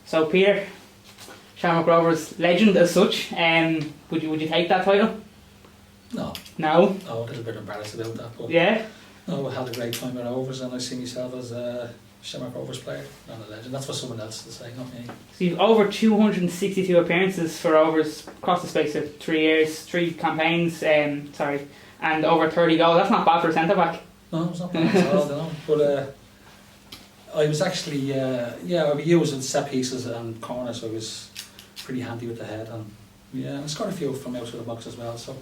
So Peter, Shamrock Rovers legend as such. Would you take that title? No. No. No, a little bit embarrassed about that. But Yeah. no, I had a great time at Rovers, and I see myself as a Shamrock Rovers player, not a legend. That's for someone else to say, not me. So you've over 262 appearances for Rovers across the space of 3 years, 3 campaigns. And over 30 goals. That's not bad for a centre back. No, it's not bad at all, no. But I was actually, I was using set pieces and corners, so I was pretty handy with the head, and I scored a few from outside the box as well. So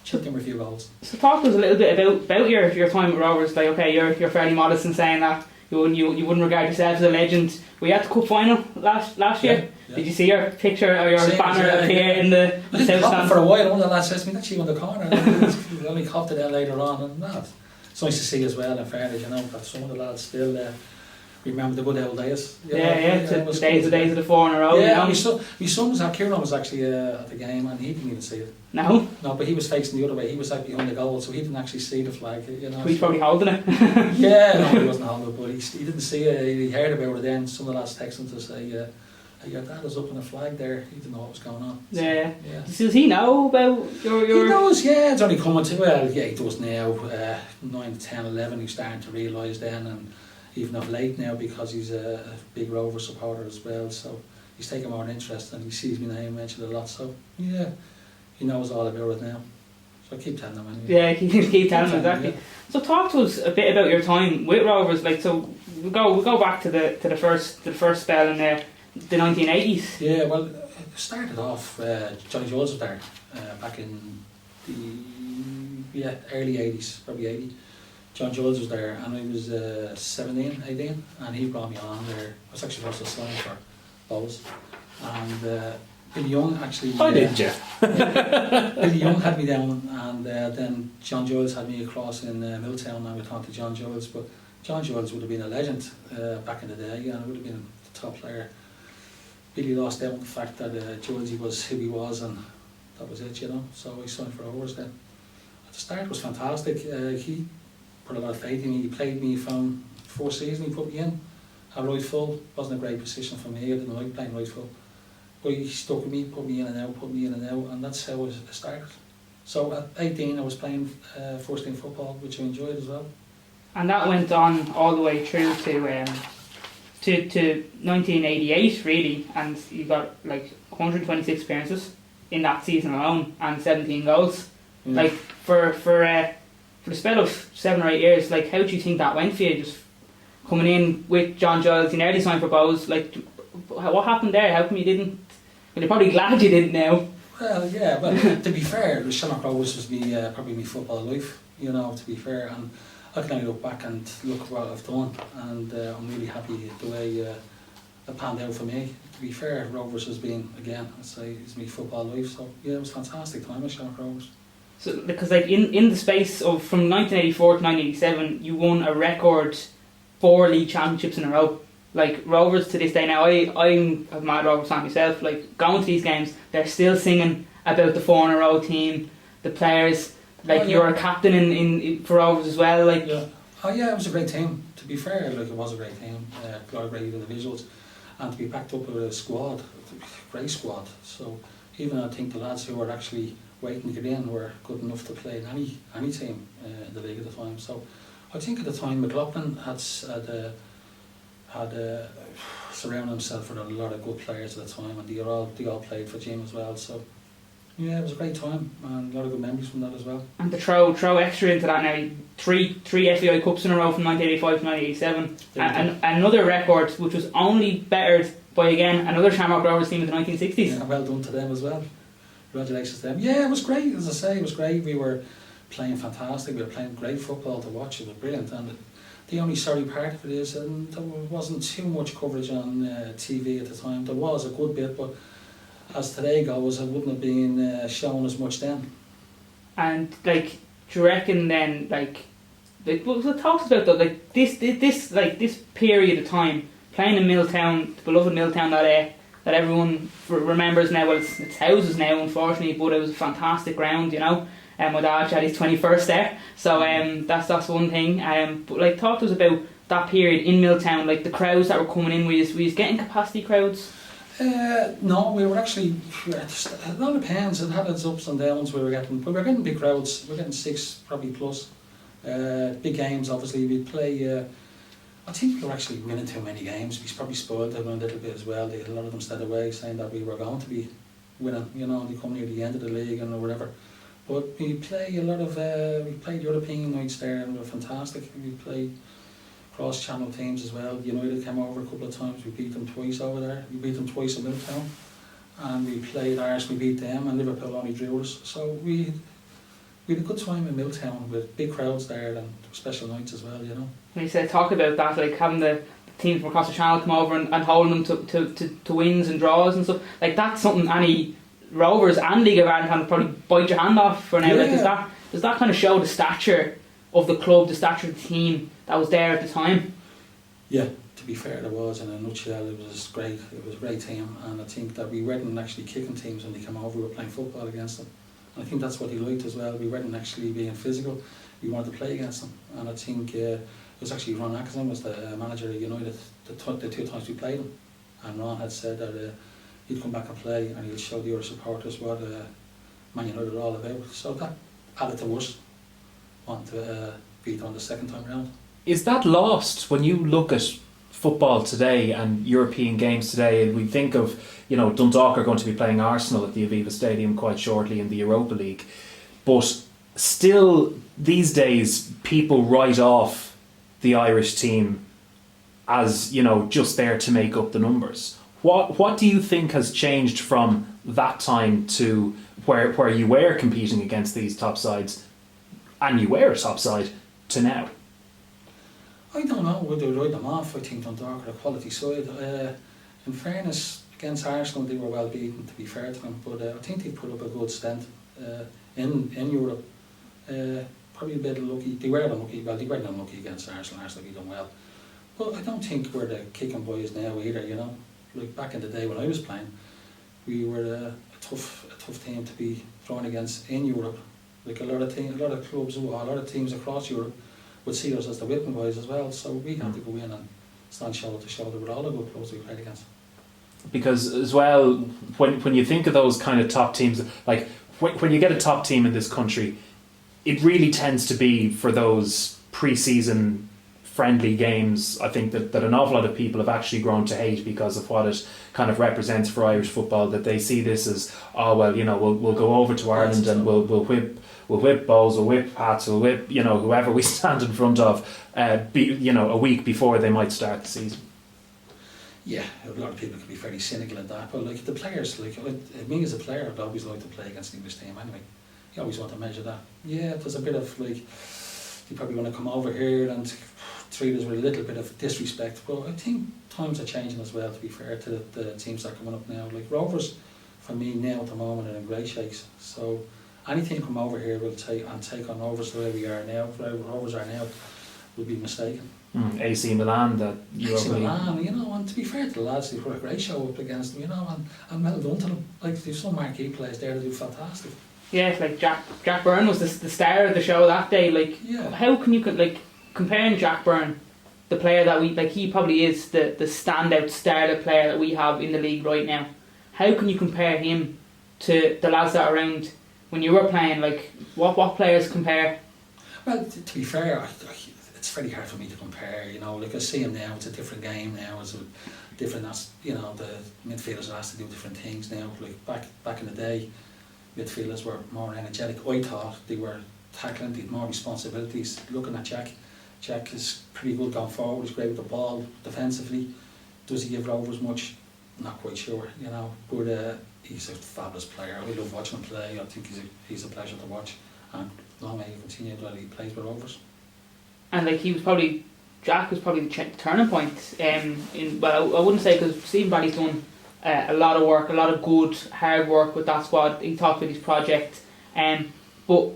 chipped in with a few goals. So talk to us a little bit about your time at Rovers. Like, okay, you're fairly modest in saying that you wouldn't regard yourself as a legend. Were you at the cup final last year? Yeah. Did you see your picture or your banner appear in the south stand? For a while, one of the lads says to me, "That's you on the corner." I only copped it then later on, and that it's nice to see as well. In fairness, that some of the lads still remember the good old days. The days of the 4 in a row. Yeah, my son was at Kieran was actually at the game, and he didn't even see it. No, but he was facing the other way. He was like behind the goal, so he didn't actually see the flag. He's probably holding it. Yeah, no, he wasn't holding it, but he didn't see it. He heard about it then. Some of the lads texted him to say, "Hey, your dad is up on the flag there." He didn't know what was going on. Yeah. Does he know about your? He knows. Yeah, it's only coming to. Well, yeah, he does now. 9, 10, 11. He's starting to realise then, and even of late now, because he's a big Rover supporter as well. So he's taking more interest, and he sees my name mentioned a lot. So yeah. He knows all about it now, so I keep telling him anyway. Yeah, keep telling him, exactly. Yeah. So talk to us a bit about your time with Rovers. Like, so we'll go back to the first spell in the 1980s. Yeah, well, it started off. Johnny Jones was there back in the early 80s, probably 80. John Jones was there, and I was 17, 18, and he brought me on there. I was actually supposed to sign for those, and. Billy Young actually. Oh, did you? Billy Young had me down, and then John Jules had me across in Milltown. I would talk to John Jules, but John Jules would have been a legend back in the day, and would have been the top player. Billy lost out on the fact that Julesy was who he was, and that was it, So I signed for Rovers then. At the start, it was fantastic. He put a lot of faith in me. He played me from first season. He put me in at right full. Wasn't a great position for me. I didn't like playing right full. But he stuck with me, put me in and out, and that's how it started. So at 18 I was playing first team football, which I enjoyed as well. And that went on all the way through to 1988 really, and you got like 126 appearances in that season alone and 17 goals. Yeah. Like for the spell of 7 or 8 years, like how do you think that went for you? Just coming in with John Giles, you nearly signed for Bowes, like what happened there? How come you didn't? Well, you're probably glad you didn't now. Well, yeah, but to be fair, the Shamrock Rovers was probably my football life, to be fair, and I can only look back and look at what I've done, and I'm really happy the way it panned out for me. To be fair, Rovers has been, again, I'd say, it's my football life, so yeah, it was a fantastic time at Shamrock Rovers. So, because like in the space of from 1984 to 1987, you won a record 4 league championships in a row. Like Rovers to this day now, I'm a mad Rovers fan myself. Like going to these games, they're still singing about the 4 in a row team, the players. Like you're a captain in for Rovers as well. Like it was a great team. To be fair, like it was a great team. A lot of great individuals, and to be backed up with a squad, great squad. So even I think the lads who were actually waiting to get in were good enough to play in any team in the league at the time. So I think at the time McLaughlin had surrounded himself with a lot of good players at the time, and they all played for Jim as well. So yeah, it was a great time and a lot of good memories from that as well. And to throw extra into that now, three FAI Cups in a row from 1985 to 1987, and another record which was only bettered by again another Shamrock Rovers team in the 1960s. Yeah, well done to them as well. Congratulations to them. Yeah, it was great. As I say, it was great. We were playing fantastic. We were playing great football to watch. It was brilliant. And the only sorry part of it is there wasn't too much coverage on TV at the time. There was a good bit, but as today goes, it wouldn't have been shown as much then. And like, do you reckon then, like what talks about though, like this period of time playing in Milltown, the beloved Milltown that everyone remembers now. Well, it's houses now, unfortunately, but it was a fantastic ground, and my dad had his 21st there, so that's one thing. But like, talk to us about that period in Milltown, like the crowds that were coming in? Were you getting capacity crowds? No, we were actually, it all depends, it had its ups and downs. We were getting big crowds. We were getting 6 probably plus. Big games, obviously. We'd play, I think we were actually winning too many games. We probably spoiled them a little bit as well. A lot of them stayed away saying that we were going to be winning, they come near the end of the league and whatever. But we play a lot of, we played European nights there and they were fantastic. We played cross-channel teams as well. United came over a couple of times. We beat them twice over there. We beat them twice in Milltown. And we played Irish, we beat them, and Liverpool only drew us. So we had a good time in Milltown with big crowds there and special nights as well, When you said talk about that, like having the teams from across the channel come over and holding them to wins and draws and stuff, like that's something any Rovers and League of Ireland can probably bite your hand off for now. Yeah. Like, does that kind of show the stature of the club, the stature of the team that was there at the time? Yeah, to be fair, there was. In a nutshell, it was great. It was a great team, and I think that we weren't actually kicking teams when they came over. We were playing football against them, and I think that's what he liked as well. We weren't actually being physical. We wanted to play against them, and I think it was actually Ron Atkinson was the manager of United the 2 times we played him, and Ron had said that he'd come back and play, and he'll show the other supporters what Man United are all about. So that added to us wanting to beat on the second time round. Is that lost when you look at football today and European games today, and we think of, Dundalk are going to be playing Arsenal at the Aviva Stadium quite shortly in the Europa League, but still these days people write off the Irish team as, just there to make up the numbers. What do you think has changed from that time to where you were competing against these top sides, and you were a top side, to now? I don't know whether they write them off. I think Dundalk are a quality side. In fairness, against Arsenal they were well beaten, to be fair to them, but I think they put up a good stand in Europe. Probably a bit unlucky. They were unlucky. Well, they weren't unlucky against Arsenal. Arsenal beat them well. But I don't think we're the kicking boys now either, Like back in the day when I was playing, we were a tough team to be thrown against in Europe. Like a lot of clubs, a lot of teams across Europe would see us as the whipping boys as well. So we had to go in and stand shoulder to shoulder with all the good clubs we played against. Because as well, when you think of those kind of top teams, like when you get a top team in this country, it really tends to be for those pre-season friendly games. I think that an awful lot of people have actually grown to hate because of what it kind of represents for Irish football, that they see this as, we'll go over to Ireland and we'll whip balls, we'll whip hats, we'll whip whoever we stand in front of a week before they might start the season. Yeah, a lot of people can be very cynical at that, but like the players, me as a player, I'd always like to play against the English team anyway. You always want to measure that. Yeah, there's a bit of you probably want to come over here and treat us with a little bit of disrespect, but I think times are changing as well, to be fair to the teams that are coming up now. Like Rovers, for me now at the moment, are in great shakes. So anything come over here will take on Rovers the way we are now, the way Rovers are now, would be mistaken. AC Milan, that Milan, and to be fair to the lads, they put a great show up against them, and well done to them. Like there's some marquee players there that do fantastic. Yeah, like Jack Byrne was the star of the show that day. How can you comparing Jack Byrne, the player that he probably is the standout starter player that we have in the league right now. How can you compare him to the lads that are around when you were playing? What players compare? Well, to be fair, it's very hard for me to compare. I see him now. It's a different game now. It's a different. The midfielders are asked to do different things now. Like back in the day, midfielders were more energetic. I thought they were tackling, they had more responsibilities. Looking at Jack is pretty good going forward. He's great with the ball defensively. Does he give Rovers much? Not quite sure, But he's a fabulous player. I love watching him play. I think he's a pleasure to watch. And long may he continue while he plays with Rovers. And Jack was probably the turning point. I wouldn't say, because Stephen Barry's done a lot of work, a lot of good hard work with that squad. He talked about his project, but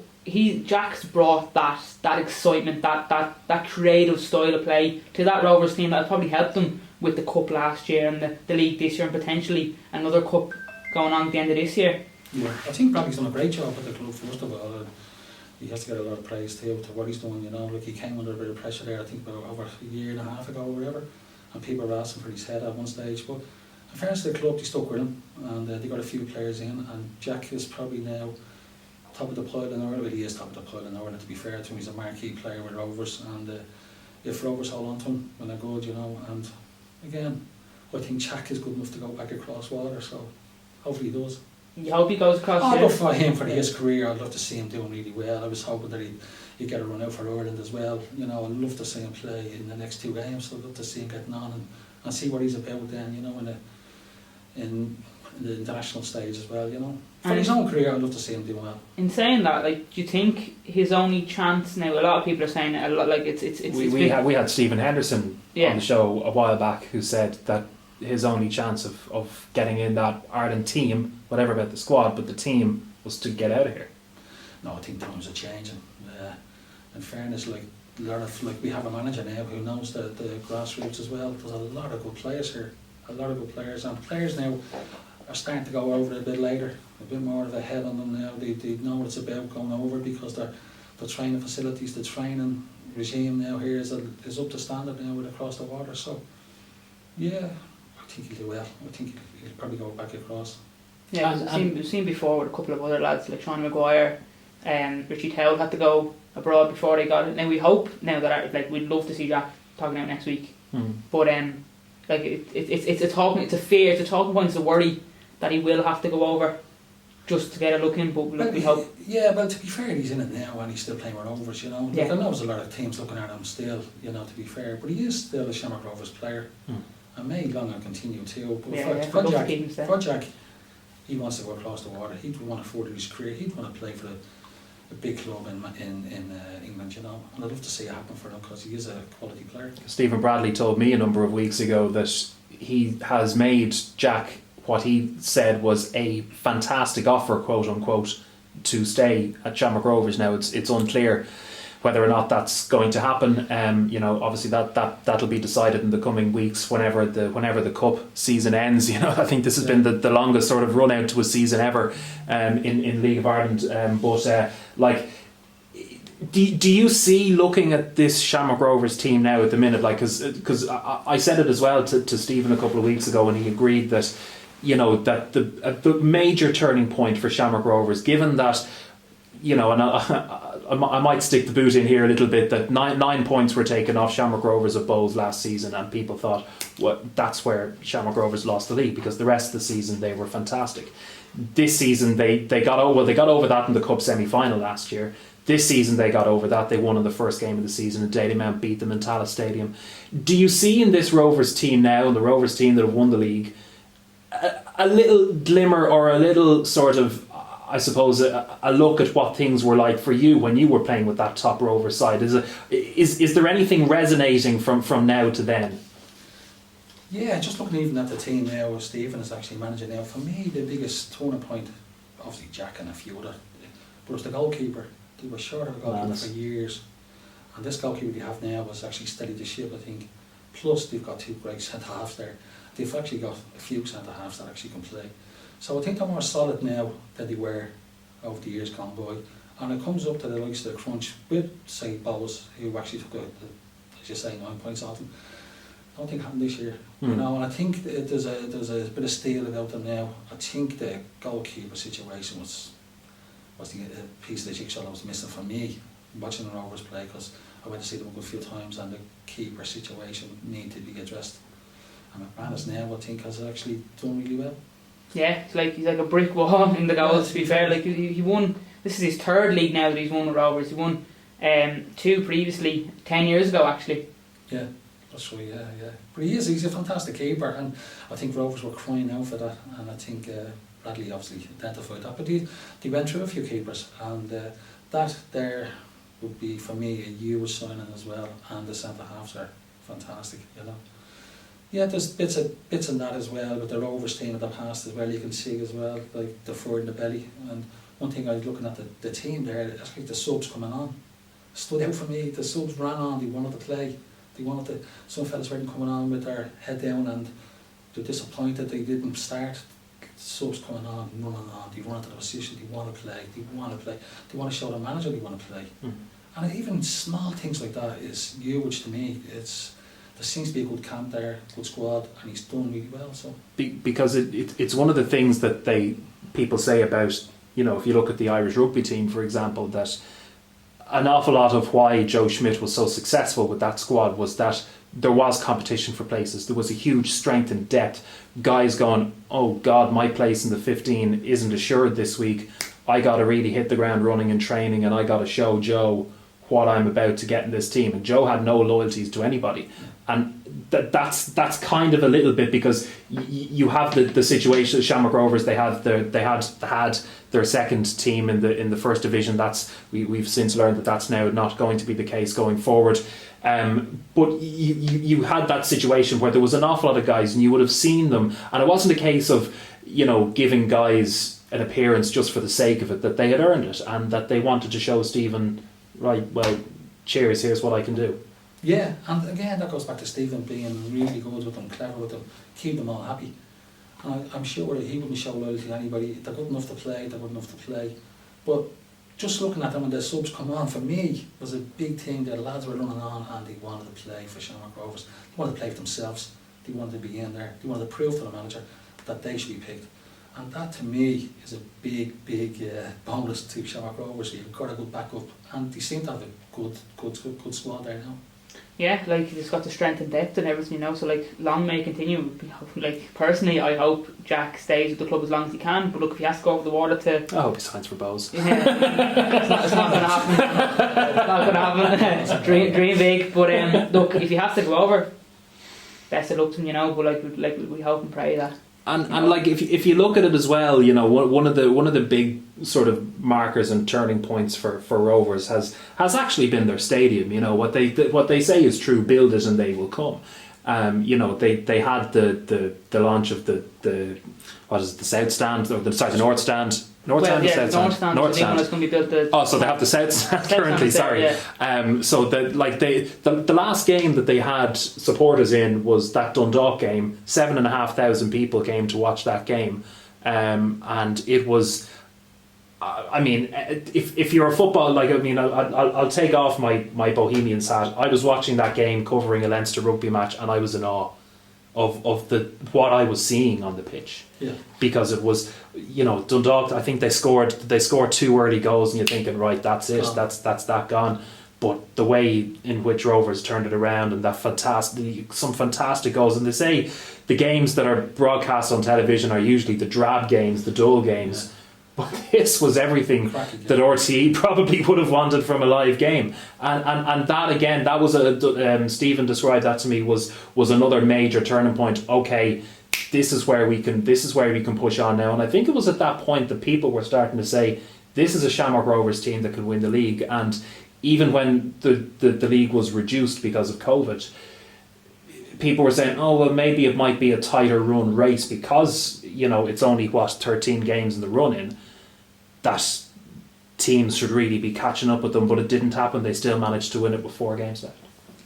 Jack's brought that excitement, that creative style of play to that Rovers team that probably helped them with the cup last year and the league this year, and potentially another cup going on at the end of this year. Yeah, I think Bradley's done a great job with the club. First of all, he has to get a lot of praise too to what he's doing, you know. Like, he came under a bit of pressure there, I think about over a year and a half ago or whatever, and people were asking for his head at one stage, but in fairness to the club, they stuck with him, and they got a few players in, and Jack is probably now top of the pile in Ireland. Well, he is top of the pile in Ireland, to be fair to him. He's a marquee player with Rovers, and if Rovers hold on to him, well, they're good, you know. And again, I think Jack is good enough to go back across water, so hopefully he does. You hope he goes across. I'd love for him, for his career. I'd love to see him doing really well. I was hoping that he'd get a run out for Ireland as well. You know, I'd love to see him play in the next 2 games. I'd love to see him getting on and see what he's about then, you know, in the international stage as well, you know. For his own career, I'd love to see him doing well. In saying that, like, do you think his only chance now? A lot of people are saying it, a lot, like we had Stephen Henderson on the show a while back who said that his only chance of getting in that Ireland team, whatever about the squad, but the team, was to get out of here. No, I think times are changing. In fairness, like we have a manager now who knows the grassroots as well. There's a lot of good players here, a lot of good players, and players now are starting to go over it a bit later, a bit more of a head on them now. They know what it's about going over, because the training facilities, the training regime now here is up to standard now with across the water. So yeah, I think he'll do well. I think he'll probably go back across. Yeah, we've seen before with a couple of other lads like Sean Maguire and Richie Towell had to go abroad before they got it. Now we hope now that we'd love to see Jack talking out next week. But like it's a fear, it's a talking point, it's a worry that he will have to go over just to get a look in. But we hope. Yeah, well, to be fair, he's in it now and he's still playing with Rovers, you know. Yeah. I know there's a lot of teams looking at him still, you know, to be fair, but he is still a Shamrock Rovers player. And may long and continue too. But for Jack, he wants to go across the water. He'd want to further his career. He'd want to play for a big club in England, you know. And I'd love to see it happen for him, because he is a quality player. Stephen Bradley told me a number of weeks ago that he has made Jack what he said was a fantastic offer, quote unquote, to stay at Shamrock Rovers. Now it's unclear whether or not that's going to happen. You know, obviously that'll be decided in the coming weeks whenever the cup season ends. You know, I think this has been the longest sort of run out to a season ever in League of Ireland. Do you see, looking at this Shamrock Rovers team now at the minute, like, because I said it as well to Stephen a couple of weeks ago, and he agreed that, you know, that the major turning point for Shamrock Rovers, given that, you know, and I might stick the boot in here a little bit, that nine points were taken off Shamrock Rovers of Bowes last season, and people thought, well, that's where Shamrock Rovers lost the league, because the rest of the season they were fantastic. This season they got over that in the cup semi-final last year. This season they got over that. They won in the first game of the season, and Dalymount beat them in Tallaght Stadium. Do you see in this Rovers team now, the Rovers team that have won the league, a little glimmer, or a little sort of, I suppose, a look at what things were like for you when you were playing with that top Rovers side? Is there anything resonating from now to then? Yeah, just looking even at the team now, Stephen is actually managing now. For me, the biggest turning point, obviously Jack and a few other, but it was the goalkeeper. They were short of a goalkeeper for years, and this goalkeeper they have now has actually steadied the ship, I think. Plus, they've got 2 great centre halves there. They've actually got a few centre halves that actually can play. So I think they're more solid now than they were over the years gone by. And it comes up to the likes of the crunch with, say, Bowes, who actually took, as you say, 9 points off them. I don't think it happened this year. You know, and I think there's a bit of steel about them now. I think the goalkeeper situation was the piece of the jigsaw that was missing for me watching the Rovers play, because I went to see them a good few times, and the keeper situation needed to be addressed. And McManus now, I think, has actually done really well. Yeah, he's like a brick wall in the goals, to be fair. Like, he won, this is his 3rd league now that he's won with Rovers. He won 2 previously, 10 years ago actually. Yeah, that's right, yeah. But he's a fantastic keeper, and I think Rovers were crying out for that, and I think Bradley obviously identified that. But they went through a few keepers, and that there would be, for me, a huge signing as well, and the centre halves are fantastic, you know. Yeah, there's bits in that as well, with the Rovers team in the past as well, you can see as well, like the four in the belly. And one thing I was looking at the team there, it's like the subs coming on. Stood out for me, the subs ran on, they wanted to play. Some fellas weren't coming on with their head down, and they're disappointed they didn't start subs coming on, running on, they run into the position, they want to play, they want to show the manager they want to play. And even small things like that is huge to me. There seems to be a good camp there, good squad, and he's done really well. So because it's one of the things that people say about, you know, if you look at the Irish rugby team, for example, that an awful lot of why Joe Schmidt was so successful with that squad was that there was competition for places. There was a huge strength and depth. Guys going, oh God, my place in the 15 isn't assured this week. I got to really hit the ground running in training, and I got to show Joe what I'm about to get in this team. And Joe had no loyalties to anybody. And that's kind of a little bit, because you have the situation at Shamrock Rovers. They had their second team in the first division. We've since learned that's now not going to be the case going forward. But you had that situation where there was an awful lot of guys, and you would have seen them, and it wasn't a case of, you know, giving guys an appearance just for the sake of it, that they had earned it and that they wanted to show Stephen, right, well, cheers, here's what I can do. Yeah, and again, that goes back to Stephen being really good with them, clever with them, keep them all happy. And I'm sure he wouldn't show loyalty to anybody. They're good enough to play, they're good enough to play. But just looking at them when the subs come on, for me, was a big thing. The lads were running on and they wanted to play for Shamrock Rovers. They wanted to play for themselves. They wanted to be in there. They wanted to prove to the manager that they should be picked. And that, to me, is a big bonus to Shamrock Rovers. You've got a good backup, and they seem to have a good squad there now. Yeah, like, he's got the strength and depth and everything, you know, so like, long may continue. Like, personally, I hope Jack stays with the club as long as he can, but look, if he has to go over the water to... I hope he signs for Bows. Yeah, it's not going to happen. It's not going to happen. Dream big, but look, if he has to go over, best of luck to him, you know, but we hope and pray that. And like, if you look at it as well, you know, one of the big sort of markers and turning points for Rovers has actually been their stadium. You know, what they say is true: build it and they will come. You know, they had the launch of the what is it, the South Stand, or the North Stand. North Stand, yeah, South Stand. North Stand. It's going to be built So they have the South Stand currently. Sorry. Yeah. So the last game that they had supporters in was that Dundalk game. 7,500 people came to watch that game, and it was. I mean, if you're a football, like, I mean, I'll take off my Bohemian hat. I was watching that game, covering a Leinster rugby match, and I was in awe of what I was seeing on the pitch. Yeah. Because it was, you know, Dundalk, I think they scored 2 early goals, and you're thinking, right, that's it, that's that gone. But the way in which Rovers turned it around, and some fantastic goals, and they say the games that are broadcast on television are usually the drab games, the dull games. Yeah. But this was everything that RTE probably would have wanted from a live game, and that again, that was Stephen described that to me was another major turning point. Okay, this is where we can push on now, and I think it was at that point that people were starting to say, this is a Shamrock Rovers team that can win the league. And even when the league was reduced because of COVID, people were saying, oh well, maybe it might be a tighter run race because, you know, it's only 13 games in the run in, that teams should really be catching up with them, but it didn't happen. They still managed to win it with 4 games left.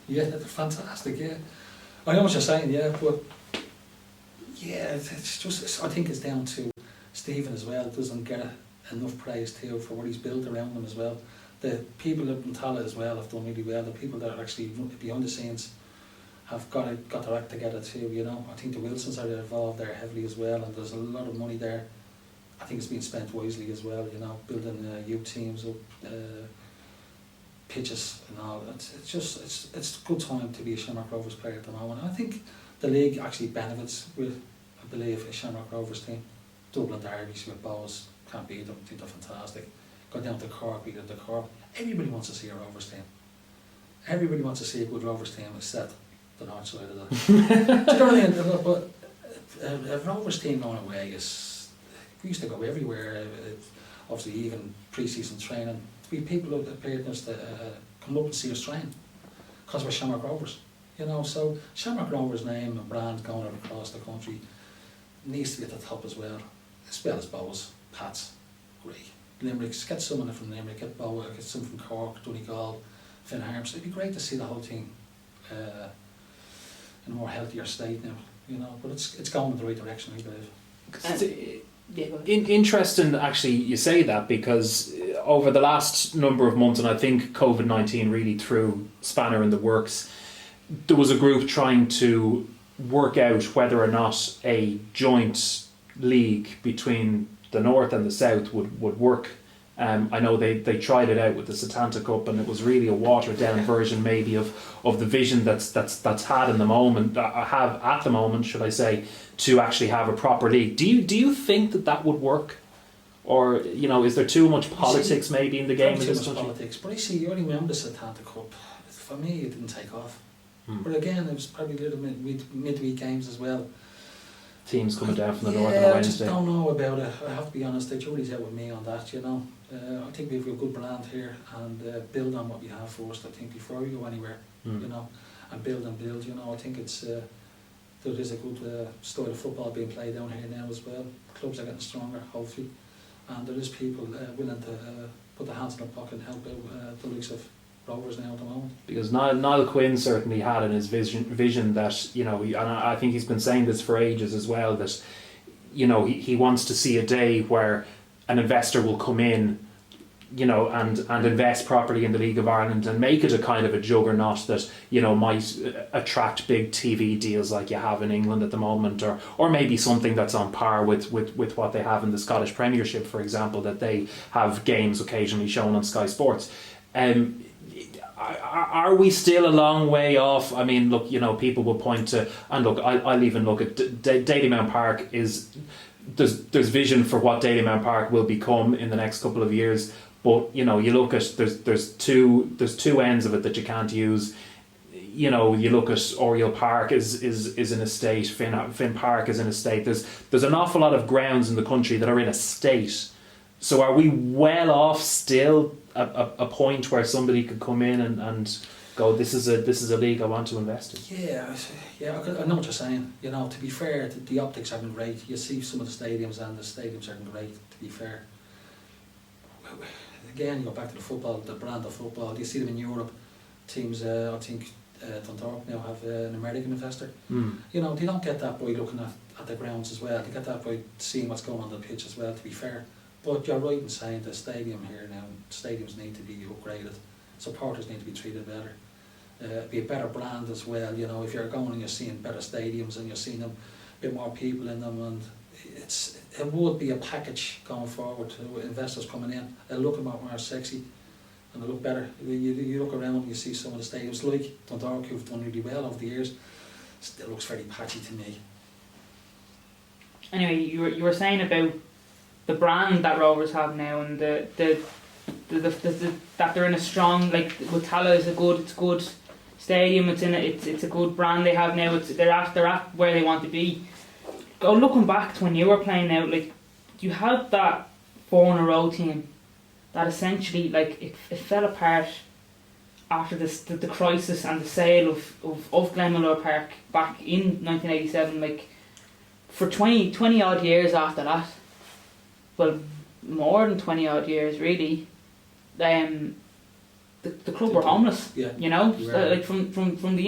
Yeah, that's fantastic. Yeah, I know what you're saying. Yeah, but yeah, it's just, I think it's down to Stephen as well. Doesn't get enough praise too for what he's built around them as well. The people at Tala as well have done really well. The people that are actually behind the scenes have got their act together too, you know. I think the Wilsons are involved there heavily as well, and there's a lot of money there. I think it's being spent wisely as well, you know, building youth teams up, pitches and all. It's a good time to be a Shamrock Rovers player at the moment. I think the league actually benefits with, I believe, a Shamrock Rovers team. Dublin derbies with Bows, can't beat them, I think they're fantastic. Go down to Cork, beat them to Cork. Everybody wants to see a Rovers team. Everybody wants to see a good Rovers team, except the north side of that. Do you know what I mean? But a Rovers team going away is, we used to go everywhere, obviously even pre-season training. We people who appeared us to come up and see us train because we're Shamrock Rovers, you know. So Shamrock Rovers name and brand going across the country needs to be at the top as well as Bows, Pats, great. Limericks, get someone from Limerick, get Bow, get someone from Cork, Donegal, Finn Harps. It'd be great to see the whole thing in a more healthier state now, you know. But it's going in the right direction, I believe. Yeah, go ahead. Interesting, actually, you say that, because over the last number of months, and I think COVID-19 really threw spanner in the works, there was a group trying to work out whether or not a joint league between the North and the South would work. I know they tried it out with the Setanta Cup, and it was really a watered down version maybe of the vision that's had in the moment, have at the moment, should I say, to actually have a proper league. Do you think that would work? Or, is there too much politics maybe in the game in this country? Politics, but I see, you only remember the Setanta Cup. For me, it didn't take off. But again, it was probably a little midweek games as well. Teams coming down from the North on a Wednesday. I just don't know about it. I have to be honest, the jury's out with me on that, I think we've got a good brand here, and build on what we have first, I think, before we go anywhere, and build, I think it's there is a good style of football being played down here now as well. Clubs are getting stronger, hopefully, and there is people willing to put their hands in their pocket and help out the likes of Rovers now at the moment. Because Niall Quinn certainly had in his vision that, and I think he's been saying this for ages as well, that, he wants to see a day where an investor will come in, and invest properly in the League of Ireland and make it a kind of a juggernaut that, might attract big TV deals like you have in England at the moment, or maybe something that's on par with what they have in the Scottish Premiership, for example, that they have games occasionally shown on Sky Sports. Are we still a long way off? I mean, look, people will point to, and look, I'll even look at Dalymount Park is, there's vision for what Dalymount Park will become in the next couple of years, but you look at, there's two ends of it that you can't use. You look at Oriel Park is in a state, Finn Park is in a state. There's an awful lot of grounds in the country that are in a state. So are we well off still a point where somebody could come in and go, this is a league I want to invest in? Yeah, I know what you're saying. To be fair, the optics haven't been great. You see some of the stadiums, and the stadiums aren't great, to be fair. Again, you go back to the football, the brand of football. You see them in Europe. Teams, I think Dundalk now have an American investor. They don't get that by looking at the grounds as well. They get that by seeing what's going on the pitch as well, to be fair. But you're right in saying the stadium here now, stadiums need to be upgraded. Supporters need to be treated better. Be a better brand as well. If you're going and you're seeing better stadiums and you're seeing them, a bit more people in them, and it would be a package going forward to investors coming in. They'll look a lot more sexy and they look better. You look around and you see some of the stadiums like Dundalk, who've done really well over the years. Still looks very patchy to me. Anyway, you were saying about the brand that Rovers have now, and the that they're in a strong, like with Tala is it's good stadium. It's a good brand they have now. They're at where they want to be. Looking back to when you were playing out, like you had that 4 in a row team that essentially it fell apart after the crisis and the sale of Glenmalure Park back in 1987. Like for 20 odd years after that. Well, more than 20 odd years really. The club were homeless. Yeah. Like from the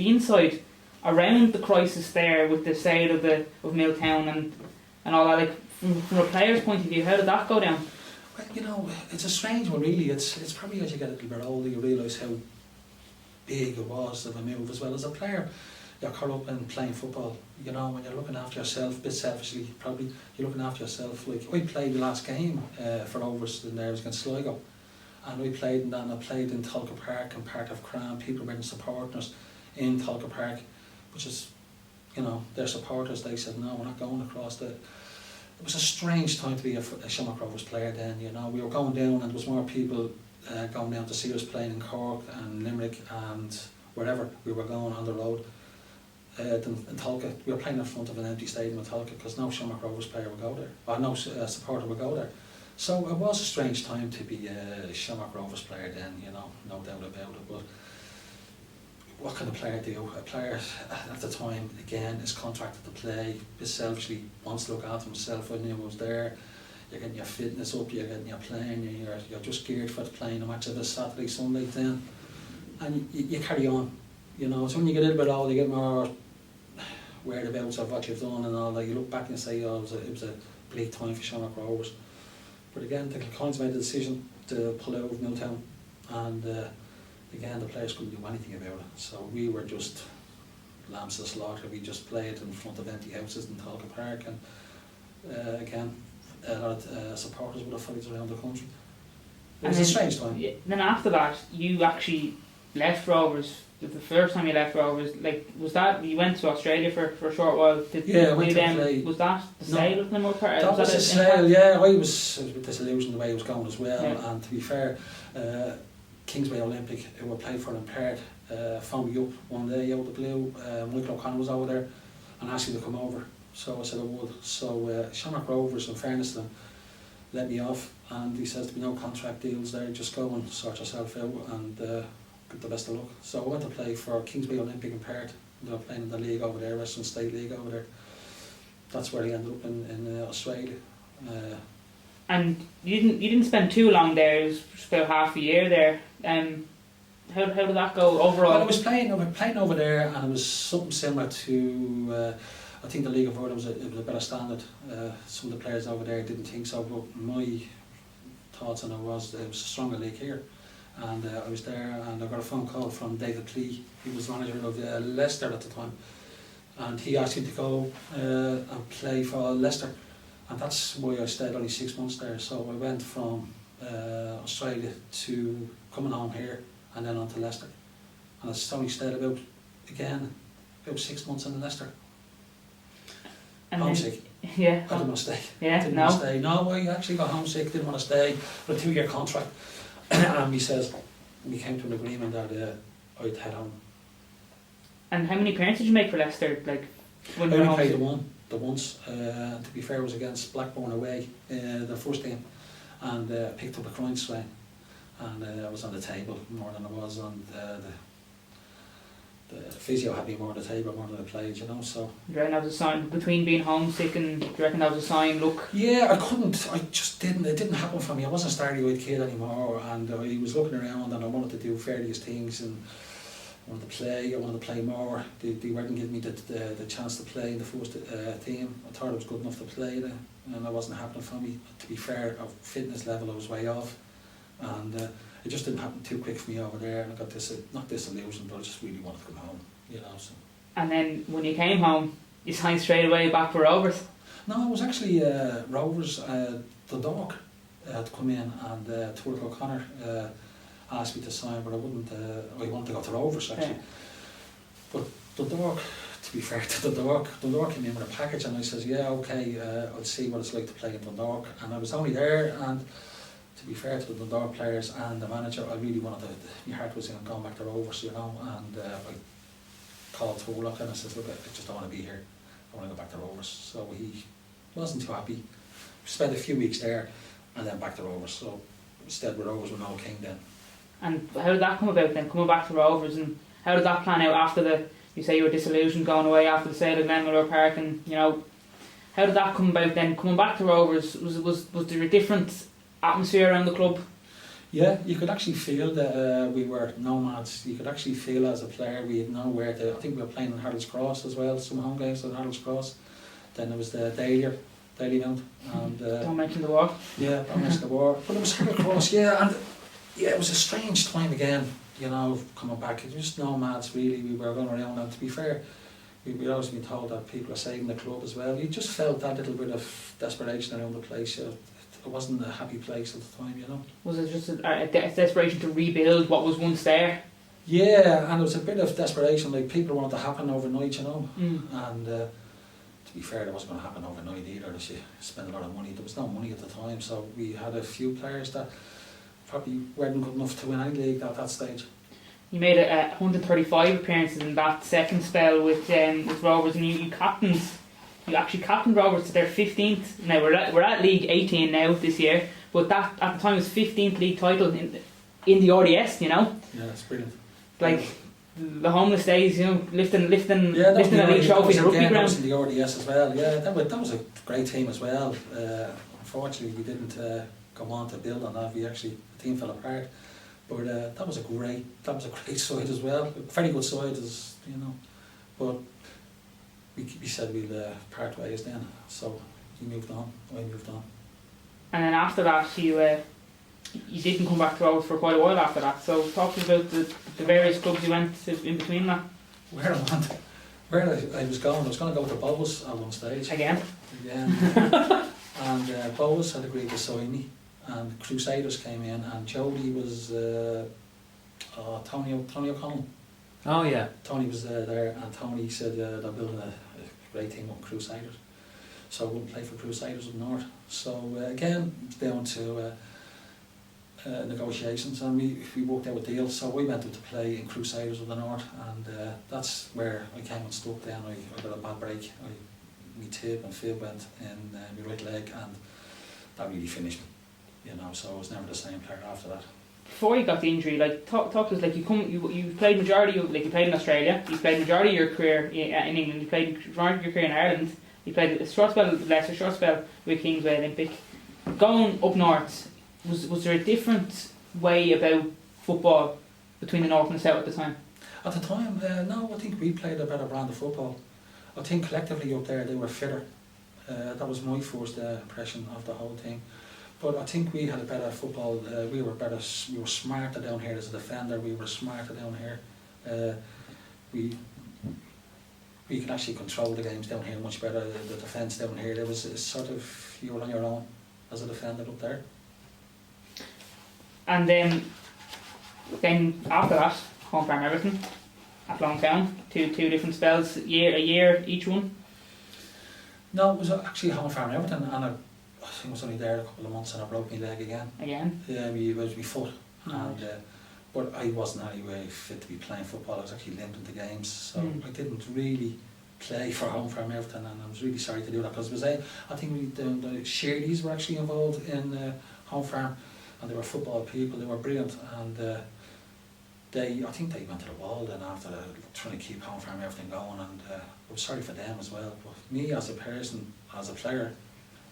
inside, around the crisis there with the sale of Milltown and all that. Like from a player's point of view, how did that go down? Well, it's a strange one really. It's probably as you get a little bit older you realise how big it was of a move as well. As a player, you're caught up in playing football, when you're looking after yourself, a bit selfishly, probably, you're looking after yourself. Like, I played the last game for Rovers in there, it was against Sligo, and I played in that, and I played in Tolka Park and part of Cram. People were supporting us in Tolka Park, which is, their supporters, they said, no, we're not going across the... It was a strange time to be a Shamrock Rovers player then, we were going down and there was more people going down to see us playing in Cork and Limerick and wherever we were going on the road. In Tolka, we were playing in front of an empty stadium in Tolka because no Shamrock Rovers player would go there, or no supporter would go there. So it was a strange time to be a Shamrock Rovers player then, no doubt about it. But what can a player do? A player at the time, again, is contracted to play, is selfishly wants to look after himself. I knew I was there. You're getting your fitness up, you're getting your playing, you're just geared for playing a match of a Saturday, Sunday then, and you carry on. So when you get a little bit older, you get more whereabouts of what you've done and all that. You look back and say, oh, it was a bleak time for Shamrock Rovers. But again, the Kilcoynes made the decision to pull out of Milltown, and again, the players couldn't do anything about it. So we were just lambs to the slaughter. We just played in front of empty houses in Talca Park, and again, a lot of supporters would have followed around the country. It was a strange time. Then after that, you actually left Rovers. The first time you left Rovers, like, was that you went to Australia for a short while? I went to play. Was that the sale of Nimmo Park? That was a sale, yeah. I was a bit disillusioned the way it was going as well. Yeah. And to be fair, Kingsway Olympic, who I played for in Perth, phoned me up one day out of the blue. Michael O'Connor was over there and asked me to come over. So I said I would. So Shamrock Rovers, in fairness to them, let me off, and he says there'll be no contract deals there, just go and sort yourself out and get the best of luck. So I went to play for Kingsway Olympic in Perth. They were playing in the league over there, Western State League over there. That's where he ended up in Australia. And you didn't spend too long there. It was just about half a year there. How did that go overall? Well, I was playing over there, and it was something similar to. I think the League of Ireland was a better standard. Some of the players over there didn't think so, but my thoughts on it was a stronger league here. And I was there, and I got a phone call from David Clee. He was manager of Leicester at the time, and he asked me to go and play for Leicester, and that's why I stayed only 6 months there. So I went from Australia to coming home here, and then on to Leicester, and I only stayed about 6 months in Leicester. And homesick. Yeah. I didn't want to stay. Yeah. Didn't want to stay. No, I actually got homesick. Didn't want to stay for a 2-year contract. And he says, we came to an agreement that I'd head home. And how many appearances did you make for Leicester? Like, when I only played the once. To be fair, it was against Blackburn away, the first game, and picked up a groin strain, and I was on the table more than I was on the physio had me more on the table more than I played, you know. So. Do you reckon that was a sign between being homesick, and do you reckon that was a sign? Look. Yeah, I couldn't. I just didn't. It didn't happen for me. I wasn't a starry-eyed kid anymore, and I was looking around, and I wanted to do various things, and I wanted to play. I wanted to play more. They weren't giving me the chance to play in the first team. I thought I was good enough to play there, and that wasn't happening for me. To be fair, at fitness level, I was way off, and. It just didn't happen too quick for me over there, and I got not disillusioned, but I just really wanted to come home, you know. So. And then when you came home, you signed straight away back for Rovers? No, it was actually Rovers, Dundalk to come in, and Tuark O'Connor asked me to sign, but I wouldn't. I wanted to go to Rovers actually. Yeah. But Dundalk, to be fair to Dundalk came in with a package, and I says, yeah, okay, I'll see what it's like to play in Dundalk, and I was only there, and. To be fair to the Dundalk players and the manager, I really wanted my heart was in going back to Rovers, you know, and I called Tuark and I said, look, I just don't want to be here, I want to go back to Rovers. So he wasn't too happy. Spent a few weeks there and then back to Rovers, so instead with Rovers with Noel King then. And how did that come about then, coming back to Rovers, and how did that plan out after you say you were disillusioned going away after the sale of Glenmalure Park, and you know, how did that come about then, coming back to Rovers? Was there a different atmosphere around the club? Yeah, you could actually feel that we were nomads. You could actually feel as a player we had nowhere to. I think we were playing in Harold's Cross as well, some home games at Harold's Cross. Then there was the Daily Mount, and don't mention the war. Yeah, don't mention the war. But it was Harold's Cross, yeah, and yeah, it was a strange time again. You know, coming back, it was just nomads really. We were going around, and to be fair, we'd always been told that people are saving the club as well. You just felt that little bit of desperation around the place. It wasn't a happy place at the time, you know. Was it just a desperation to rebuild what was once there? Yeah, and it was a bit of desperation, like people wanted to happen overnight, you know. And to be fair, it wasn't going to happen overnight either, unless you spend a lot of money. There was no money at the time, so we had a few players that probably weren't good enough to win any league at that stage. You made 135 appearances in that second spell with Rovers, and you captained. You actually captained Rovers to their 15th. Now we're at League 18 now this year, but that at the time was 15th league title in the RDS. You know. Yeah, it's brilliant. Like the homeless days, you know, lifting a league trophy in the rugby ground. That was in the RDS as well. Yeah, that was a great team as well. Unfortunately, we didn't go on to build on that. The team fell apart. But that was a great side as well. A very good side, as you know. But we said we'll part ways then. So he moved on, I moved on. And then after that, you didn't come back to Rovers for quite a while after that. So talk to us about the various clubs you went to in between that. Where I was going to go to Bowes at one stage. Again. And Bowes had agreed to sign me, and Crusaders came in, and Jody was Tony O'Connell. Oh yeah. Tony was there, and Tony said they're building a great team up Crusaders. So I wouldn't play for Crusaders up north. So again, down to negotiations, and we worked out a deal. So we went up to play in Crusaders of the North, and that's where I came unstuck. Then I got a bad break. My tib and fib went in my right leg, and that really finished me. So I was never the same player after that. Before you got the injury, talk to us. You played majority of you played in Australia. You played majority of your career in England. You played majority of your career in Ireland. You played a short spell, Leicester, short spell with Kingsway Olympic. Going up north, was there a different way about football between the north and the south at the time? At the time, no. I think we played a better brand of football. I think collectively up there they were fitter. That was my first impression of the whole thing. But I think we had a better football. We were better. We were smarter down here as a defender. We were smarter down here. We could actually control the games down here much better. The defence down here, there was sort of, you were on your own as a defender up there. And then after that, home farm Everton at Longtown, two different spells, a year each one. No, it was actually home farm Everton, and I think I was only there a couple of months, and I broke my leg again. Yeah, it was my foot, and but I wasn't anyway fit to be playing football. I was actually limped into games, so I didn't really play for home farm Everton, and I was really sorry to do that, because I think the Shearleys were actually involved in home farm, and they were football people. They were brilliant, and I think they went to the wall then after trying to keep home farm Everton going, and I was sorry for them as well. But me as a person, as a player,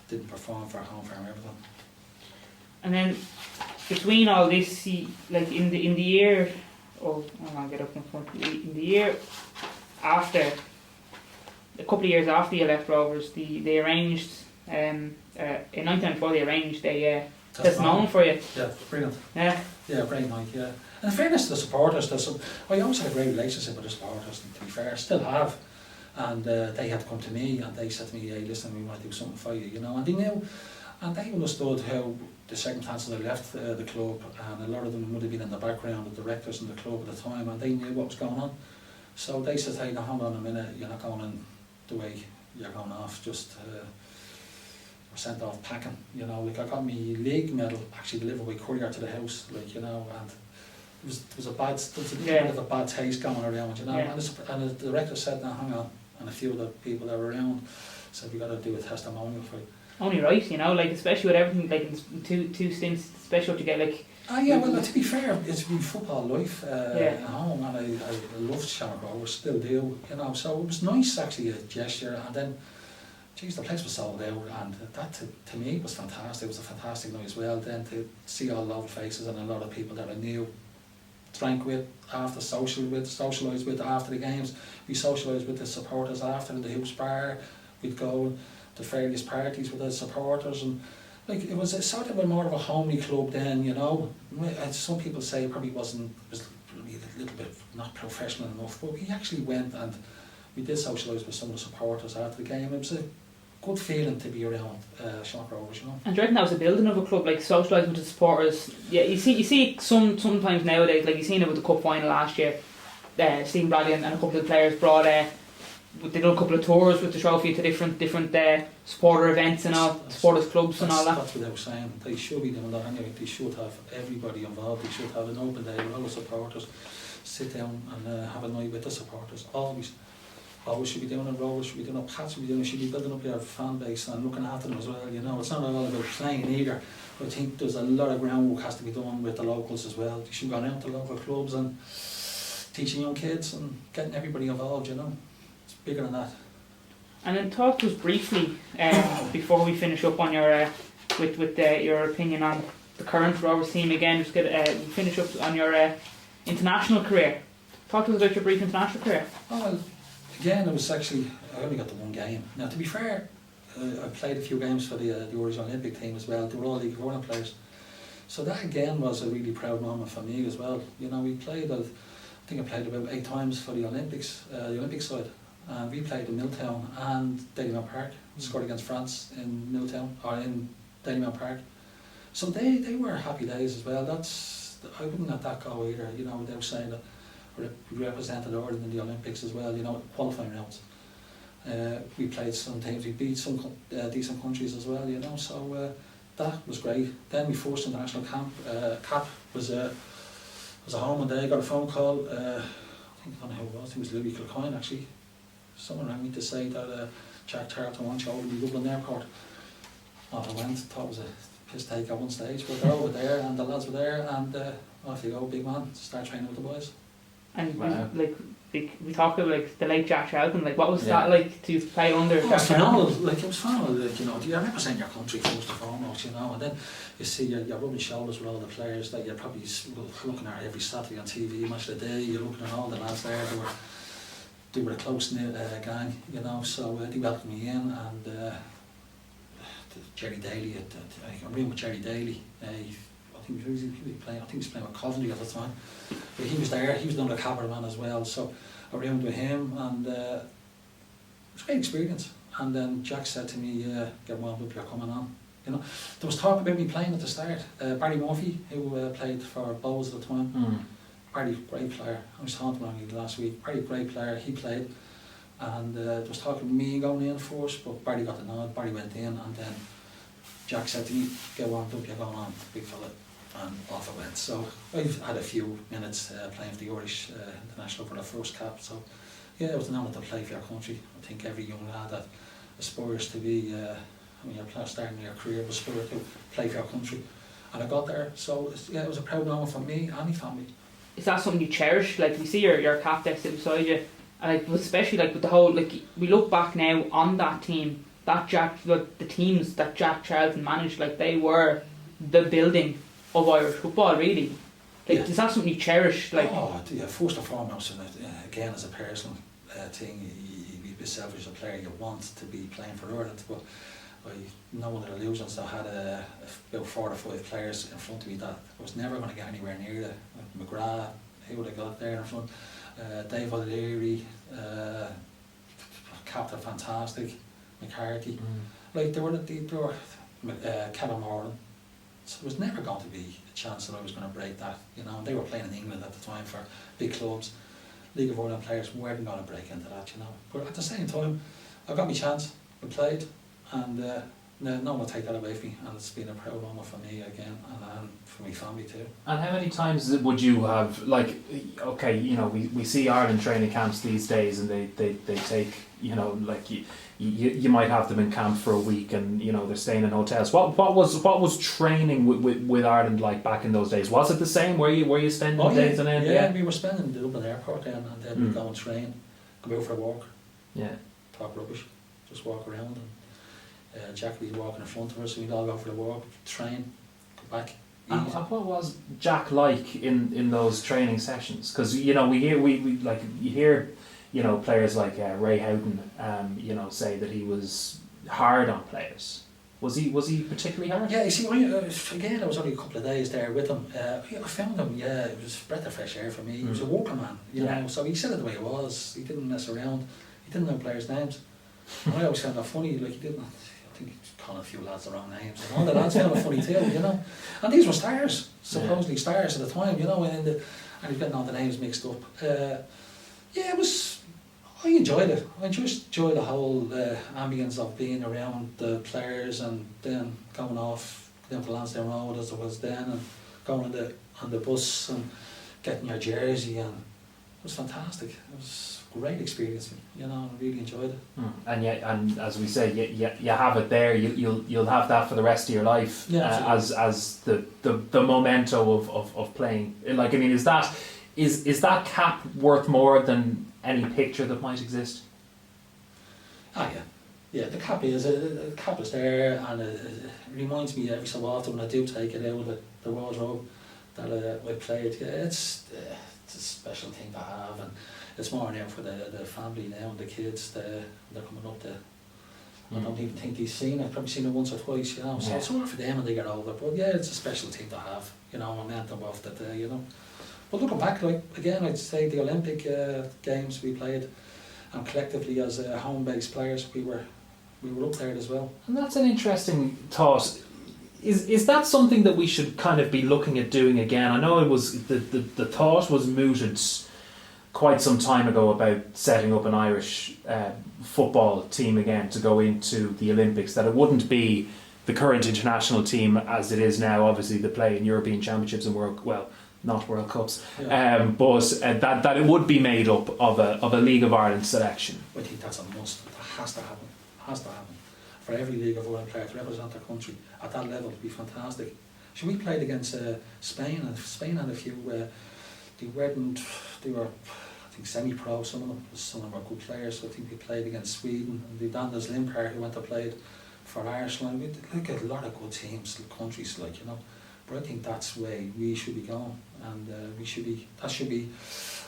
didn't perform for home farm Everton. And then between all this, in the year, I'll get up in front. In the year after, a couple of years after you left Rovers, they arranged in 1994 they arranged a testimonial for you. Yeah, brilliant. Yeah, great night. Yeah, and in fairness to the supporters, I always had a great relationship with the supporters. And to be fair, still have. And they had to come to me, and they said to me, "Hey, listen, we want to do something for you," And they knew, and they understood how the circumstances I left the club, and a lot of them would have been in the background, the directors in the club at the time, and they knew what was going on. So they said, "Hey, now hold on a minute, you're not going in the way you're going off, just we're sent off packing." I got my league medal actually delivered by courier to the house, and there was a bit of a bad taste going around, Yeah. And the director said, "Now hang on," and a few of the people that were around said, "We got to do a testimonial for you." Only right, especially with everything, in two stints, especially what you get well, to be fair, it's been football life at home, and I loved Shamrock Rovers, still do, so it was nice actually, a gesture. And then, geez, the place was sold out, and that to me was fantastic. It was a fantastic night as well. Then to see all the lovely faces and a lot of people that I knew, drank with, after socialised with after the games. We socialised with the supporters after in the Hoops Bar. We'd go to various parties with the supporters, and it was a sort of more of a homely club then, And some people say it probably was probably a little bit not professional enough, but we actually went and we did socialise with some of the supporters after the game. It was a good feeling to be around Shamrock Rovers, And do you reckon that was a building of a club, socialising with the supporters? Yeah, you see sometimes nowadays, you seen it with the cup final last year. Stephen Bradley and a couple of players brought. They did a couple of tours with the trophy to different supporter events and all, supporters clubs and all that. That's what I was saying. They should be doing that anyway. They should have everybody involved. They should have an open day with all the supporters. Sit down and have a night with the supporters. Always should be doing it. Rovers should be doing it. Pats should be doing it. Should be building up your fan base and looking after them as well. It's not all about playing either. I think there's a lot of groundwork has to be done with the locals as well. You should go around to local clubs and teaching young kids and getting everybody involved. It's bigger than that. And then talk to us briefly before we finish up on your your opinion on the current Rovers team again. Just finish up on your international career. Talk to us about your brief international career. Oh, well, again, it was actually I only got the one game. Now, to be fair, I played a few games for the Irish Olympic team as well. They were all League of Ireland players. So that again was a really proud moment for me as well. You know, we played, I think I played about 8 times for the Olympics, the Olympic side. And we played in Milltown and Dalymount Park, scored against France in Milltown, or in Dalymount Park. So they were happy days as well. I wouldn't let that go either. You know, they were saying that we represented Ireland in the Olympics as well, you know, qualifying rounds. We played some teams, we beat some decent countries as well, you know, so that was great. Then my first international cap was a home one day. I got a phone call, I don't know who it was, it was Louis Kilcoyne actually. Someone rang me to say that Jack Tarleton wants you over to Dublin Airport. Off I went, thought it was a piss take at one stage, but they're over there and the lads were there, and off you go, big man, start training with the boys. And Wow. we talk about like the late Jack Charlton. Like, what was that like to play under? It was phenomenal. Like, it was phenomenal. Like, you know, you represent your country first and foremost, you know, and then you see you're rubbing shoulders with all the players that you're probably looking at every Saturday on TV, match of the day. You're looking at all the lads there. They were a close knit gang, you know. So they welcomed me in, and Jerry Daly. I'm reading with Jerry Daly. I think he was playing with Coventry at the time. But he was there, he was another cameraman as well, so I roomed with him, and it was a great experience. And then Jack said to me, get warmed up, you're coming on. You know, there was talk about me playing at the start. Barry Murphy, who played for Bowes at the time, Barry, great player. I was talking to him last week. Barry, great player, he played. And there was talk of me going in first, but Barry got the nod, Barry went in, and then Jack said to me, get warmed up, you're going on, big fella. And off I went. So I've had a few minutes playing for the Irish international for the first cap. So yeah, it was an honour to play for your country. I think every young lad that aspires to be, when you're starting your career, aspires to play for your country. And I got there. So yeah, it was a proud moment for me and my family. Is that something you cherish? Like, we see your cap there sitting beside you, and like, especially like with the whole, like, we look back now on that team, the teams that Jack Charlton managed, like, they were the building of Irish football, really. Like, is that something you cherish? Like, yeah, first and foremost, and again, as a personal thing, you be a bit selfish as a player, you want to be playing for Ireland, but I know one of the illusions, I had about 4 or 5 players in front of me that I was never going to get anywhere near it. Like McGrath, who would have got there in front, Dave O'Leary, Captain Fantastic, McCarthy, like they were Kevin Moran. So it was never going to be a chance that I was going to break that, you know. And they were playing in England at the time for big clubs. League of Ireland players weren't going to break into that, you know. But at the same time, I got my chance, I played, and no one will take that away from me. And it's been a proud moment for me again, and for my family too. And how many times would you have, like, okay, you know, we see Ireland training camps these days, and they take, you know, like, you might have them in camp for a week, and you know they're staying in hotels. What was training with Ireland like back in those days? Was it the same? Were you spending days on end? Yeah, we were spending the Dublin airport then, and then we'd go and train, go out for a walk, talk rubbish, just walk around, and Jack would be walking in front of us, so we'd all go for the walk, train, go back. And what was Jack like in those training sessions? Because you know we hear. You know, players like Ray Houghton, you know, say that he was hard on players. Was he particularly hard? Yeah, you see, again, I was only a couple of days there with him. I found him, it was a breath of fresh air for me. He was a working man, you know, so he said it the way it was. He didn't mess around. He didn't know players' names. And I always found that funny, like, he didn't, I think he's calling a few lads the wrong names. And all the lads found it funny too, you know. And these were stars, supposedly stars at the time, you know, and he's getting all the names mixed up. It was... I enjoyed it. I just enjoyed the whole ambience of being around the players, and then going off down to Lansdowne Road as it was then, and going on the bus and getting your jersey, and it was fantastic. It was a great experience, you know. I really enjoyed it. And as we say, you have it there. You'll have that for the rest of your life, as the memento of playing. Like, I mean, is that cap worth more than any picture that might exist? Yeah, the cap is there, and it reminds me every so often when I do take it out of the wardrobe that I played. Yeah, it's a special thing to have, and it's more now for the family now and the kids. They're coming up there. I don't even think they've seen it. Probably seen it once or twice, you know. So it's more for them when they get older. But yeah, it's a special thing to have, you know. I meant of that day, you know. But looking back, like again, I'd say the Olympic games we played, and collectively as home-based players, we were up there as well. And that's an interesting thought. Is that something that we should kind of be looking at doing again? I know it was the thought was mooted quite some time ago about setting up an Irish football team again to go into the Olympics, that it wouldn't be the current international team as it is now. Obviously they play in European Championships and not World Cups, but that it would be made up of a League of Ireland selection. I think that's a must. That has to happen. For every League of Ireland player to represent their country at that level would be fantastic. So we played against Spain, and Spain had a few they were I think semi-pro, some of them were good players. So I think we played against Sweden, and the Anders Lindberg who went to play for Ireland. We look at a lot of good teams, countries, like, you know. But I think that's the way we should be going, and that should be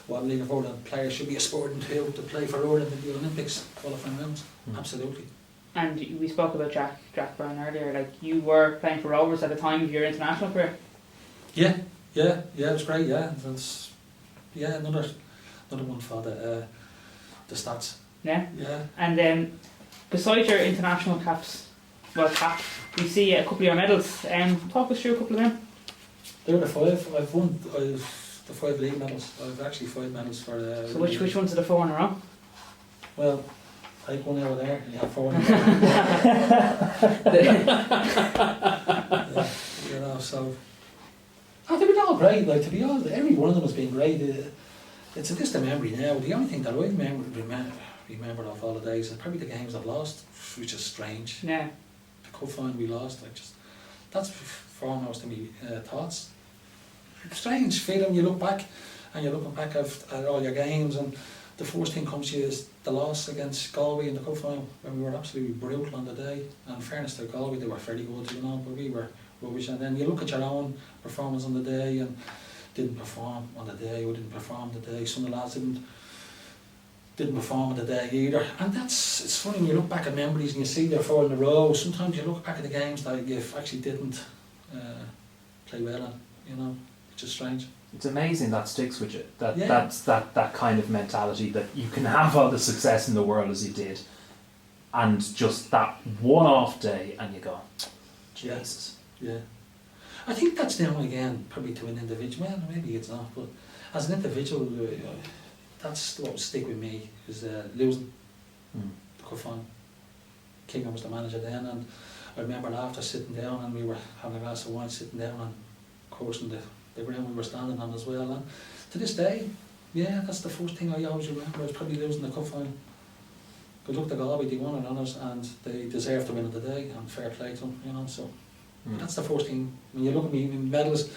what League of Ireland players should be aspiring to play for Ireland in the Olympics qualifying rounds. Absolutely. And we spoke about Jack Brown earlier. Like, you were playing for Rovers at the time of your international career. Yeah, it was great. Yeah, that's another one for the stats. Yeah. And besides your international caps, we see a couple of your medals. Talk us through a couple of them. There were the 5. I've won the 5 league medals. I've actually 5 medals for. So which ones are the 4 in a row? Well, take one out of there, and you have 4 in a row. You know, so. They've been all great. Like, to be honest, every one of them has been great. It's a distant memory now. The only thing that I remember of all the days is probably the games I've lost, which is strange. Yeah. The cup final we lost, that's foremost to me thoughts. Strange feeling. You look back, and you're looking back at all your games, and the first thing comes to you is the loss against Galway in the cup final, when we were absolutely brutal on the day. And in fairness to Galway, they were fairly good, you know, but we were rubbish. And then you look at your own performance on the day, and didn't perform on the day, or didn't perform the day. Some of the lads didn't perform on the day either. And it's funny when you look back at memories and you see they're 4 in a row. Sometimes you look back at the games that you actually didn't play well in, you know, which is strange. It's amazing that sticks with you. That's that kind of mentality, that you can have all the success in the world as you did, and just that one-off day, and you go, Jesus. Yeah. I think that's now again probably to an individual. Well, maybe it's not, but as an individual, that's what will stick with me, is losing the cup final. Kingham was the manager then, and I remember after sitting down, and we were having a glass of wine, sitting down and coursing the ground we were standing on as well. And to this day, yeah, that's the first thing I always remember, is probably losing the cup final. Good luck to Galway, they won it on us, and they deserved to win of the day, and fair play to them, you know. So that's the first thing. When you look at me in medals,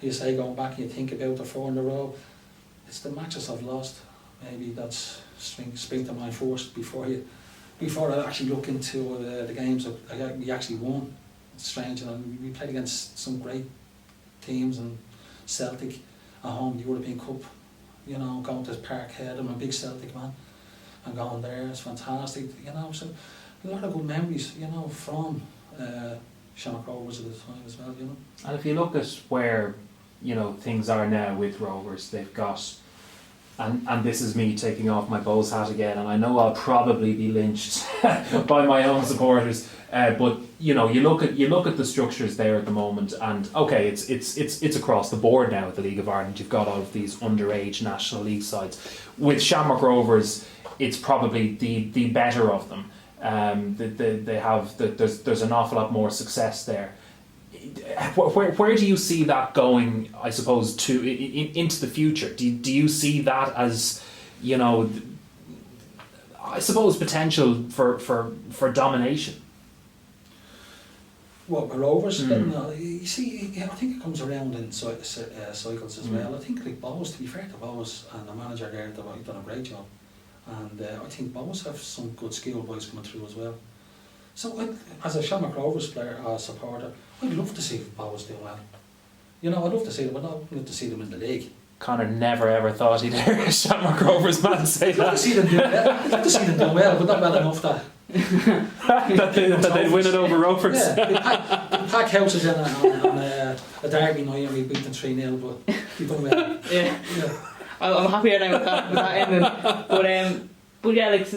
you say, going back and you think about the 4 in a row, it's the matches I've lost. Maybe that's spring to mind first before I actually look into the games that we actually won. It's strange, and we played against some great teams, and Celtic at home, the European Cup, you know, going to Parkhead. I'm a big Celtic man, and going there, it's fantastic, you know. So a lot of good memories, you know, from Shamrock Rovers at the time as well, you know. And if you look at where, you know, things are now with Rovers, they've got, and this is me taking off my Bulls hat again, and I know I'll probably be lynched by my own supporters, but you know, you look at the structures there at the moment, and okay, it's across the board now at the League of Ireland. You've got all of these underage National League sides. With Shamrock Rovers, it's probably the better of them. They have there's an awful lot more success there. Where do you see that going, I suppose, into the future? Do you see that as, you know, I suppose, potential for domination? What, with Rovers? You see, I think it comes around in cycles as well. I think, like, Bowes, to be fair to Bowes and the manager there, they've done a great job. And I think Bowes have some good skill boys coming through as well. So as a Shamrock Rovers player, supporter, I'd love to see Bowes do well. You know, I'd love to see them, but I'd love to see them in the league. Connor never ever thought he'd hear a Shamrock Rovers man say I'd like to that. see them do well. I'd like to see them do well, but not well enough that. that they'd win it over Rovers. Yeah, they pack houses in on a derby night and we beat them 3-0, but we done well. Yeah. Yeah. I'm happier now with that ending. But yeah, like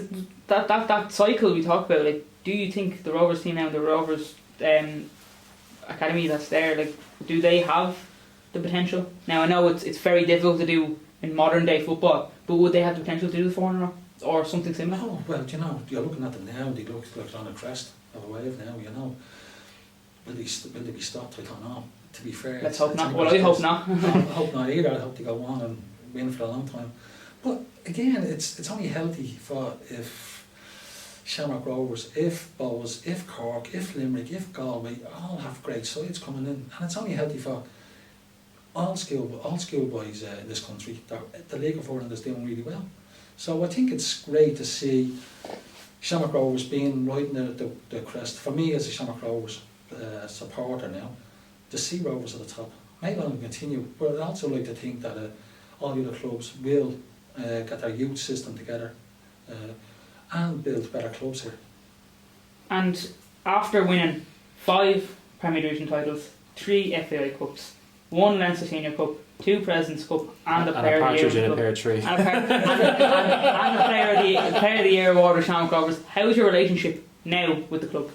that cycle we talked about. Like, do you think the Rovers team now, the Rovers academy that's there, like, do they have the potential? Now I know it's very difficult to do in modern day football, but would they have the potential to do the 4 in a row or something similar? Oh, well, you know, you're looking at them now, they look like on the crest of a wave now, you know. Will they be stopped? I don't know. To be fair, Let's hope not. Well, I hope not. I hope not either. I hope they go on and win for a long time. But again, it's only healthy for if Shamrock Rovers, if Bows, if Cork, if Limerick, if Galway all have great sides coming in, and it's only healthy for all schoolboys in this country. The League of Ireland is doing really well. So I think it's great to see Shamrock Rovers being riding the crest. For me as a Shamrock Rovers supporter now, to see Rovers at the top, may well continue, but I'd also like to think that all the other clubs will get their youth system together and build better clubs here. And after winning 5 Premier Division titles, 3 FAI Cups, 1 Leinster Senior Cup, 2 President's Cup, and a Player of the partridge Year in a Cup, pear tree. and a Player of the Year award with Shamrock Rovers, how's your relationship now with the club?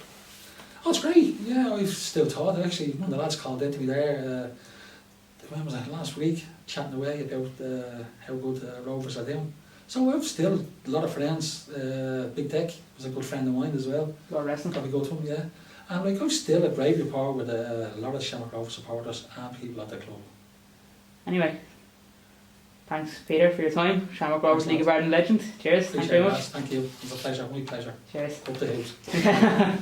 Oh, it's great. Yeah, I've still taught. Actually, one of the lads called into me there. When was that? Last week, chatting away about how good Rovers are doing. So I've still a lot of friends. Big Tech was a good friend of mine as well. Your wrestling? Probably go to him, yeah. And like I've still a great rapport with a lot of Shamrock Rovers supporters and people at the club. Anyway, thanks Peter for your time. Shamrock Rovers League of Ireland legend. Cheers. Thanks very much. Thank you. It was a pleasure. My pleasure. Cheers. Up the house.